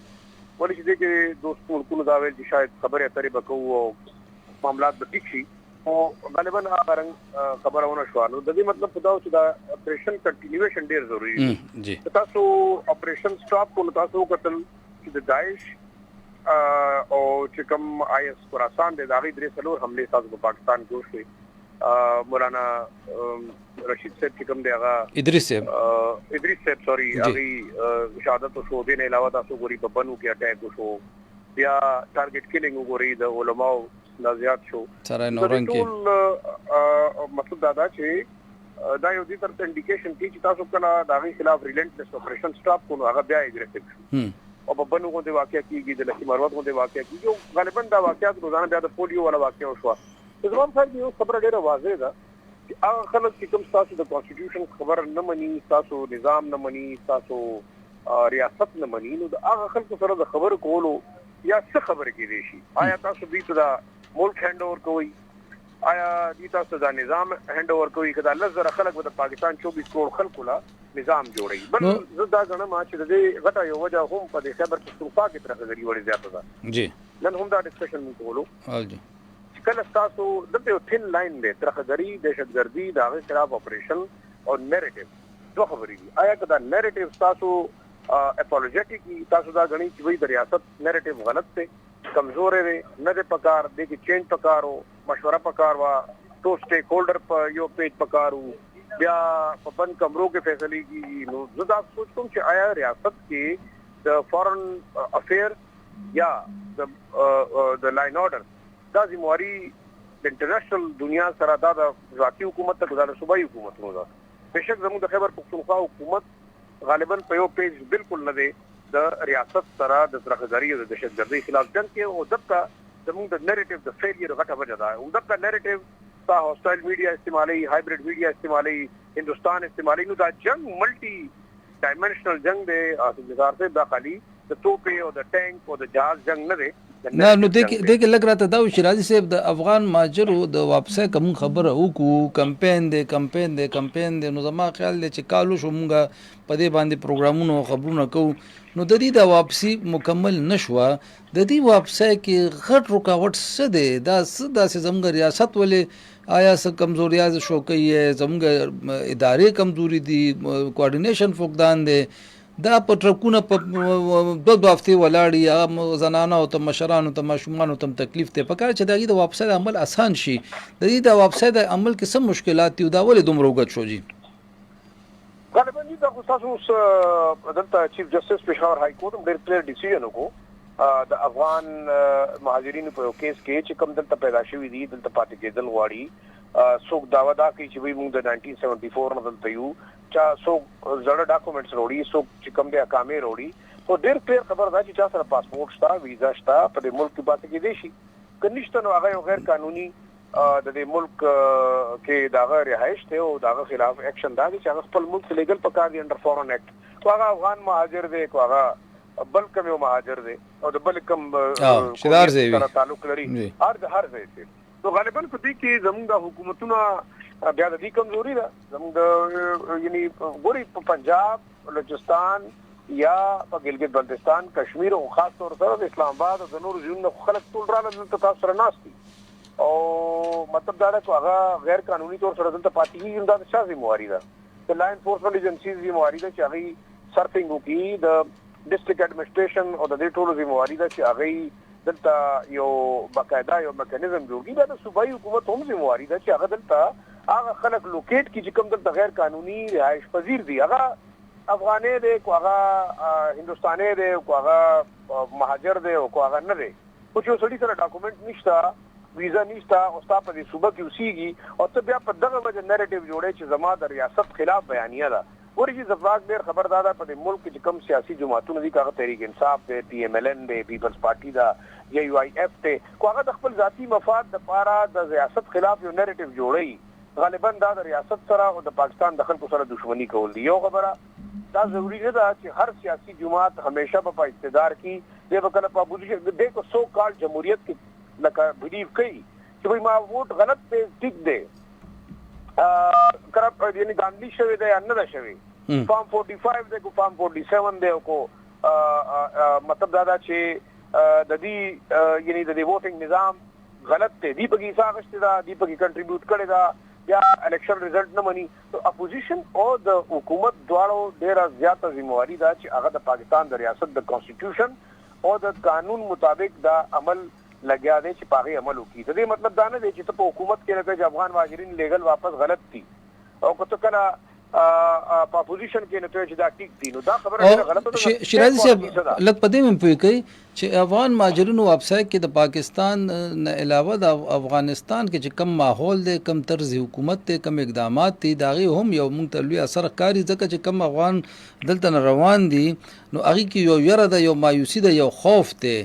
ولې چې دې کې دوست ملکونو دا ویل چې شاید خبرې اترې به کوو او معاملات به ټیک شي، خو غالبا هغه رنګ خبره ونه شوه. نو د دې مطلب دا و چې دا اپریشن کنټینیویشن ډېر ضروري دی. که تاسو اپریشن سټاپ کړو نو تاسو وکتل چې د داعش او چې کوم IS خراسان دی د هغې 3 حملې تاسو په پاکستان کې وشوې. مولانا رشید صاحب چې کوم دی هغه ادریس صاحب سوري هغه شهادت شو دین علاوه تاسو ګوري په بنو کې اٹیک وشو بیا ټارګټ کیلینګ وګوري د علماو لازیات شو سره نورن کې مطلب دا چې دا یو دي تر انډیکیشن کې چې تاسو کله دا غي خلاف ریلنټلس اپریشن سٹاپ کولو هغه بیا اګریسیو او په بنو غونډه واقعیا کیږي د لکه مروت غونډه واقعیا کیږي او غالبا دا واقعیات روزانه بیا د پولیو ولا واقعیا شو زموږ صاحب یو خبره ډیره واضح ده چې هغه خلک چې کوم تاسو د کانسټیټیوشن خبر نه مني تاسو نظام نه مني تاسو ریاست نه مني نو هغه خلکو سره د خبرو کولو یا څه خبره کې دي شي آیا تاسو دې ته د ملک هند اور کوي آیا دې تاسو د نظام هند اور کوي کله لزر خلک د پاکستان 24 کروڑ خلکو لا نظام جوړي بل زه دا غواړم چې د غټه یو وجه هم په دې خبر پښتونخوا کې تر غوړي وړي زیاته ده جی نن هم دا ډسکشن مو کولو جی کله تاسو دغه تھن لاین دی ترخګری دهشتګردي داغه خلاف اپریشن او نریټیو دوه خبرې دي آیا کدا نریټیو تاسو اپولوجیټیک تاسو دا غني چې وای د ریاست نریټیو غلط دی کمزور دی نه د پکار دی کې چینج پکارو مشوره پکار وا تو سټیک هولډر په یو پیج پکارو بیا په بند کمرو کې فیصله کی نو زه دا سوچ کوم چې آیا ریاست کې د فورن افیر یا د لاین آرډر دا ذمہواری د انټرنیشنل دنیا سره دا د ذاتی حکومت ته د صوبایي حکومت نو ده بشک زموږ د خیبر پختونخوا حکومت غالبا په یو پیج بالکل نه دی د ریاست سره د ترخګری او د دهشتګردۍ خلاف جنگ کې او دغه زموږ د نریټیو د فیلیر غټه وجه ده او دغه نریټیو تا هوسټایل میډیا استعمالي هایبرید میډیا استعمالي هندستان استعمالي نو دا جنگ ملټي ډایمنشنل جنگ دی او د ځارته د خالي د توپې او د ټانک او د جهاز جنگ نه دی نه نو دغه لګ راته دا شیرازي صاحب د افغان ماجرو د واپسې کوم خبره وکړو کمپاین دی نو زما خیال دی چې کالو شو مونږه په دې باندې پروګرامونو خبرونه کوو نو د دې د واپسی مکمل نشوه د دې واپسې کې غټ رکاوټ څه دی دا څه زموږ ریاست ولې آیا څه کمزوریا شو کوي زموږ ادارې کمزوري دي کوارډینیشن فقدان دی دا په ټرکونه په دوه هفتې ولاړې زنانه او ته مشرانو ته ماشومانو ته تکلیف ته پکار چې د واپسې د عمل آسان شي د دې د واپسې د عمل کې څه مشکلات دي دا ولې دومره وګت شو جی غالبا دا تاسو دلته چیف جسټس پېښور های کورټ ډېر کلیر ډیسیژن وکړو د افغان مهاجرینو په کیس کې چې کوم دلته پیدا شوی دي دلته پاتې کېدل غواړي څوک داوا دا کوي چې موږ د 1974 نه دلته یو چا څوک زړه ډاکومېنټس وروړي څوک چې کوم د اقامه وروړي خو ډېر کلیر خبر ده چې چا سره پاسپورت شته ویزا شته په دې ملک کې پاتې کېدی شي کنيشته نو هغه غیر قانوني د دې ملک کې داغه رهائش ته او داغه خلاف اکشن دا چې هغه خپل ملک لیګل پکار دی انډر فورن ایکټ هغه افغان مهاجر دی هغه بل کوم یو مهاجر دی او د بل کوم شدار زوی سره تعلق لري هر ځای نو غالبا په دې کې زموږ د حکومتونو بیا د دې کمزوري ده زموږ د یعنی ګوري په پنجاب بلوچستان یا په ګلګت بلتستان کشمیر او خاص طور سره د اسلام آباد او د نور ځینو خلک ټول راځي ته تاسو سره ناشتي او مطلب دا چې هغه غیر قانوني طور سره دلته پاتې کیږي دا د شازي مواري ده د لاین انفورسمنت ایجنسیز دی مواري ده چې هغه سرفینګ وکي د ډیسټریکټ اډمنسټریشن او د دې ټولو دی مواري ده چې هغه دلته یو باقاعده یو میکانیزم جوړي دا د صوبایي حکومت هم دی مواري ده چې هغه دلته هغه خلک لوکیټ کی چې کوم دلته غیر قانوني رهائش پذیر دي هغه افغاني دي کو هغه هندستاني دي کو هغه مهاجر دي او کو هغه نه دي خو چې سړي سره ډاکومېنټ نشته ویزا نشته او تاسو په دې صوبه کې اوسېږي او ته بیا په دغه وجه نریټیو جوړې چې زما د ریاست خلاف بیانیه ده ورې زفراق ډېر خبردار ده په ملک کې کوم سیاسي جماعتونه دي کاغه تحریک انصاف دی پی ایم ایل ان دی پیپلز پارټي دا یا یو آی ایف ته کو هغه د خپل ذاتی مفاد د پاره د ریاست خلاف یو نریټیو جوړي غالبا دا د ریاست سره او د پاکستان د خلکو سره دښمنی کول دی یو خبره دا ضروری نه ده چې هر سیاسي جماعت همیشه په اقتدار کې د وکړه په پوزیشن د کو سو کال جمهوریت کې لکه بلیو کوي چې ما ووټ غلط په ټیک دی کرپ یعنی ګاندھی شوی دی نه ده شوی فارم 45 دی کو فارم 47 دی کو مطلب دا چې د دې یعنی د ووټینګ نظام غلط دی دی په کې حساب دا دی په کې کنټریبیوټ کړی دا یا الیکشن ریزلټ نه مني تو اپوزیشن او د حکومت دواړو ډیره زیاته ذمہواری ده چې هغه د پاکستان د ریاست د کانسټیټیوشن او د قانون مطابق دا عمل لګیا دی چې پاغي عمل وکړي. د دې مطلب دا نه دی چې ته په حکومت کې راځي چې افغان مهاجرین لیګل واپس غلط دي او که ته کله په اپوزیشن کې نه ته چې دا ټیک دي نو دا خبره غلطه ده. شیرازي صاحب لږ په دې مې پوه کوي چې افغان مهاجرینو واپسای کې د پاکستان نه علاوه د افغانستان کې چې کم ماحول دی کم طرز حکومت دی کم اقدامات دي داغه هم یو مونږ ته لوی اثر ښکاري ځکه چې کم افغان دلته روان دي نو هغه کې یو یره ده یو مایوسی ده یو خوف دی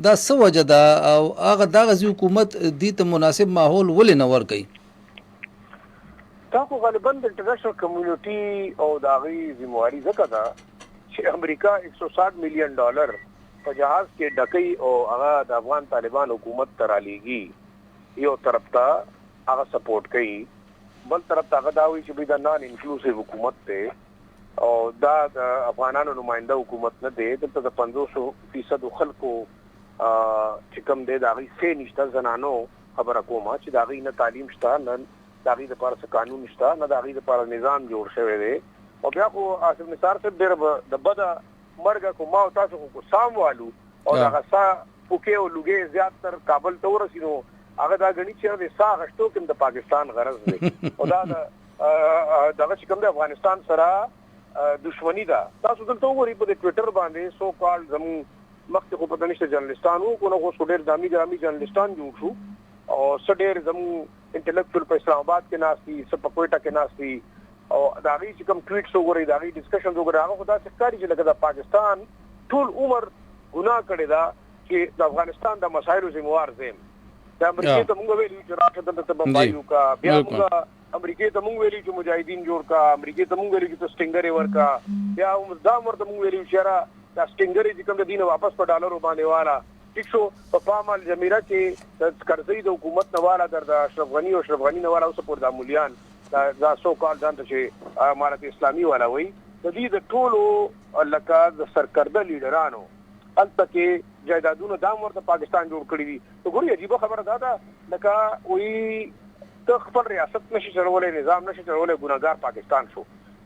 دا څه وجه ده او هغه دغه حکومت دې ته مناسب ماحول ولې نه ورکوي؟ دا خو غالبا د انټرنیشنل کمیونټي او د هغې ذمہواري ځکه ده چې امریکا $160 ملین په جهاز کې ډکوي او هغه د افغان طالبان حکومت ته رالیږي. یو طرف ته هغه سپورټ کوي بل طرف ته هغه دا وایي چې دا نان انکلوسیو حکومت دی او دا د افغانانو نماینده حکومت نه دی. دلته د 50% خلکو چې کوم دی د هغې سې نشته. زنانو خبره کومه چې د هغې نه تعلیم شته نه د هغې دپاره څه قانون شته نه د هغې دپاره نظام جوړ شوی دی. او بیا خو آصف نثار صاحب ډېر د بده مرګه کو ما او تاسو خو سام والو او دغه سا پوکې او لوګې زیات تر کابل ته ورسېنو هغه دا غني چې د سا غشتو کوم د پاکستان غرض دی او دا دغه چې کوم د افغانستان سره دښمنی ده. تاسو دلته وګورئ په ټویټر باندې سو کال زمو مخکې خو پته نشته جرنالستان وو کو نو خو ډېر دامي جرنالستان جوړ شو او ډېر زمو انټلیکچوال په اسلام آباد کې ناشتي څه په کوټه کې ناشتي او دا غي چې کوم ټویټس وګورئ دا غي ډسکشن وګورئ هغه خدا څخه چې لکه د پاکستان ټول عمر ګناه کړی دا چې د افغانستان د مسایلو ذمہوار زم د امریکا ته موږ ویلو چې راځه دلته بمبایو کا بیا موږ امریکا ته موږ ویلو چې مجاهدین جوړ کا امریکا ته موږ ویلو چې سټینګر ورکا بیا دا مرته موږ ویلو چې را د سټینګر چې کوم د دینه واپس په ډالرو باندې والا ټیک شو په پامل جمیره کې د کرزی د حکومت نواله در د اشرف غنی او اشرف غنی نواله اوس پر د مولیان دا سو کال ځان ته چې امارت اسلامي والا وای د دې د ټولو لکه د سرکرده لیډرانو البته کې جایدادونو دا ورته پاکستان جوړ کړی دي. وګورئ عجیب خبره ده لکه وی ته خپل ریاست نشي چلولای نظام نشي چلولای ګناګار پاکستان شو.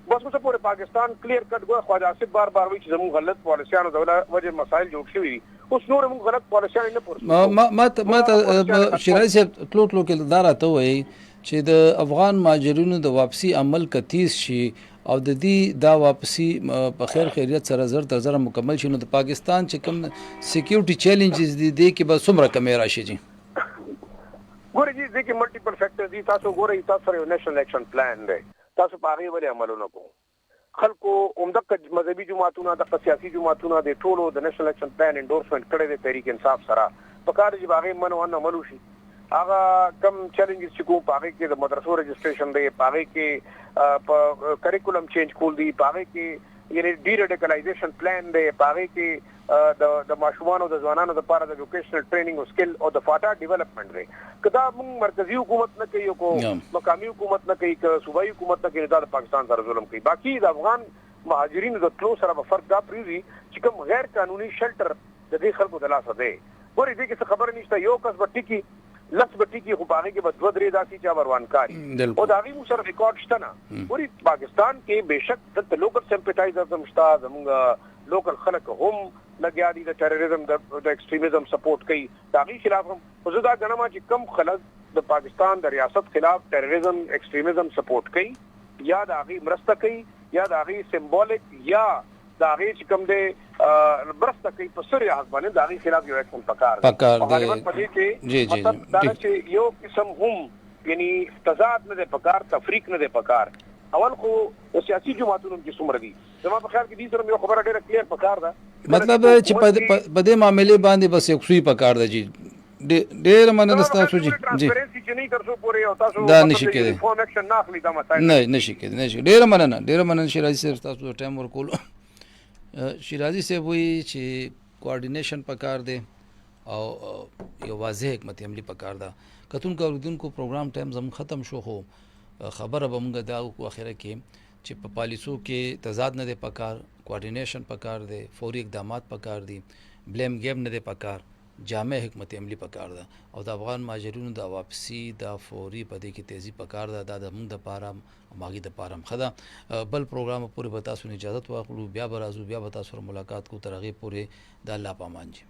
بس اوس پورې پاکستان کلیر کټ ګو خواجه آصف بار وی چې زموږ غلط پالیسیانو دوله وجه مسایل جوړ شوي اوس نور موږ غلط پالیسیان نه پورس ما شیرازي صاحب تلو کې دارا ته وای چې د افغان مهاجرینو د واپسی عمل کتیس شي او د دې دا واپسی په خیر خیریت سره زر تر زر مکمل شي نو د پاکستان چې کوم سکیورټي چیلنجز دي کې به څومره کمی راشي جی ګورئ دې کې ملټیپل فیکټرز دي. تاسو ګورئ تاسو یو نېشنل اکشن پلان دی تاسو په هغه باندې عملونه کوئ خلکو عمدک مذهبي جماعتونو د سیاسي جماعتونو د ټولو د نېشنل اکشن پلان انډورسمنت کړی دی تحریک انصاف سره په کار چې باغې منو ان عمل وشي. هغه کم چیلنجز چې کوم پاره کې د مدرسو رجسټریشن دی پاره کې په کریکولم چینج کول دی پاره کې یعنی ډی ریډیکلایزیشن پلان دی پاره کې د ماشومانو د ځوانانو لپاره د ووکیشنل ټریننګ او سکل او د فاټا ډیولپمنٹ دی. کدا موږ مرکزی حکومت نه کوي او مقامی حکومت نه کوي که صوبایي حکومت نه کوي دا پاکستان سره ظلم کوي. باقي د افغان مهاجرینو د تلو سره په فرق دا پریږي چې کوم غیر قانوني شلټر د دې خلکو د لاسه دی. ګورې دې کې څه خبر نشته یو کس به ټیکی لس به ټیکی خو باغې کې به دوه درې داسې چا روان کاري او د هغې موږ سره ریکارډ شته نه. ګورې پاکستان کې بېشک دلته لوکل سمپټایزرز هم شته زموږ لوکل خلک هم لګیا دي د ټیرریزم د ایکسټریمزم سپورټ کوي د هغې خلاف هم خو زه دا ګڼم چې کم خلک د پاکستان د ریاست خلاف ټیرریزم ایکسټریمزم سپورټ کوي یا د هغې مرسته کوي یا د هغې سمبولیک یا د هغې چې کوم دی مرسته کوي په سر یا باندې د هغې خلاف یو اکشن پکار دی. غالبا په دې کې مطلب دا چې یو قسم هم یعنی تضاد نه دی پکار تفریق نه دی پکار. اول خو سیاسي جماعتونو کې څومره دي زما په خیال کې دې سره یو خبره ډېره کلیر پکار ده مطلب چې په دې معاملې باندې بس یو څوی پکار ده جی ډېر مننه تاسو جی دا نشي کېدای نه نشي کېدای ډېر مننه شیرازي صاحب تاسو ټایم ورکول. شیرازي صاحب وایي چې کوارډینیشن پکار دی او یو واضح حکمت عملی پکار ده. کتونکو اوریدونکو پروګرام ټایم زموږ ختم شو خو خبره به موږ دا وکړو اخره کې چې په پالیسو کې تضاد نه دی پکار کوارډینیشن پکار دی فوري اقدامات پکار دي بلیم گیم نه دی پکار جامع حکمت عملی پکار ده او د افغان مهاجرینو د واپسی د فوري په دې کې تیزی پکار ده دا د موږ د پاره ماګي د پاره خدا بل پروګرام پورې به تاسو اجازه واخلو بیا به راځو بیا به تاسو سره ملاقات کو تر هغه پورې د الله پامان جی.